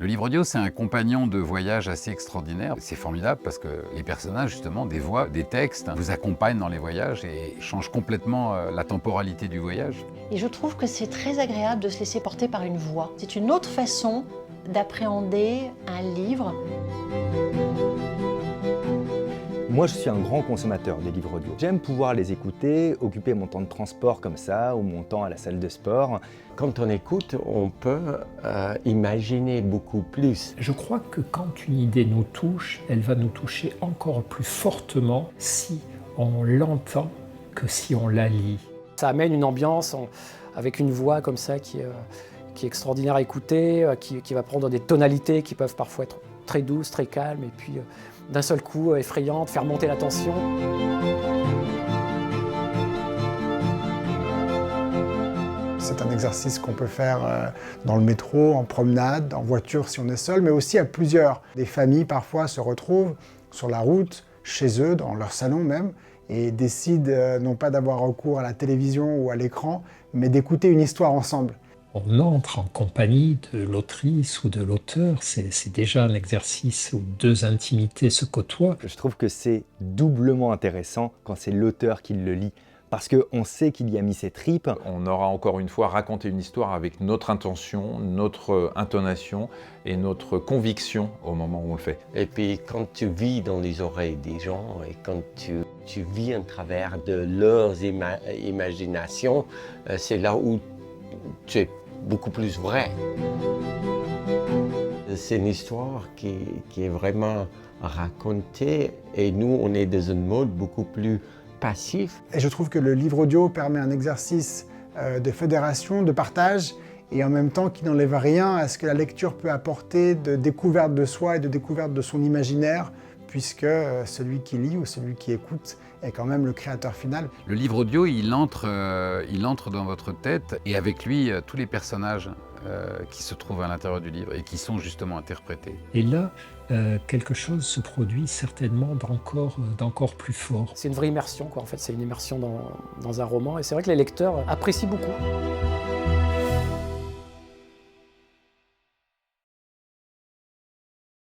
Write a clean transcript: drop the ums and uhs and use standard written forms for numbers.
Le livre audio, c'est un compagnon de voyage assez extraordinaire. C'est formidable parce que les personnages, justement, des voix, des textes, vous accompagnent dans les voyages et changent complètement la temporalité du voyage. Et je trouve que c'est très agréable de se laisser porter par une voix. C'est une autre façon d'appréhender un livre. Moi, je suis un grand consommateur des livres audio. J'aime pouvoir les écouter, occuper mon temps de transport comme ça, ou mon temps à la salle de sport. Quand on écoute, on peut imaginer beaucoup plus. Je crois que quand une idée nous touche, elle va nous toucher encore plus fortement si on l'entend que si on la lit. Ça amène une ambiance avec une voix comme ça qui est extraordinaire à écouter, qui va prendre des tonalités qui peuvent parfois être très douces, très calmes, et puis d'un seul coup effrayantes, faire monter la tension. C'est un exercice qu'on peut faire dans le métro, en promenade, en voiture si on est seul, mais aussi à plusieurs. Des familles parfois se retrouvent sur la route, chez eux, dans leur salon même, et décident non pas d'avoir recours à la télévision ou à l'écran, mais d'écouter une histoire ensemble. On entre en compagnie de l'autrice ou de l'auteur, c'est déjà un exercice où deux intimités se côtoient. Je trouve que c'est doublement intéressant quand c'est l'auteur qui le lit, parce qu'on sait qu'il y a mis ses tripes. On aura encore une fois raconté une histoire avec notre intention, notre intonation et notre conviction au moment où on le fait. Et puis quand tu vis dans les oreilles des gens et quand tu vis à travers de leurs imaginations, c'est là où tu es beaucoup plus vrai. C'est une histoire qui est vraiment racontée et nous, on est dans un mode beaucoup plus passif. Et je trouve que le livre audio permet un exercice de fédération, de partage, et en même temps qui n'enlève rien à ce que la lecture peut apporter de découverte de soi et de découverte de son imaginaire, puisque celui qui lit ou celui qui écoute est quand même le créateur final. Le livre audio, il entre dans votre tête et avec lui, tous les personnages qui se trouvent à l'intérieur du livre et qui sont justement interprétés. Et là, quelque chose se produit certainement d'encore plus fort. C'est une vraie immersion, quoi. En fait, c'est une immersion dans un roman, et c'est vrai que les lecteurs apprécient beaucoup.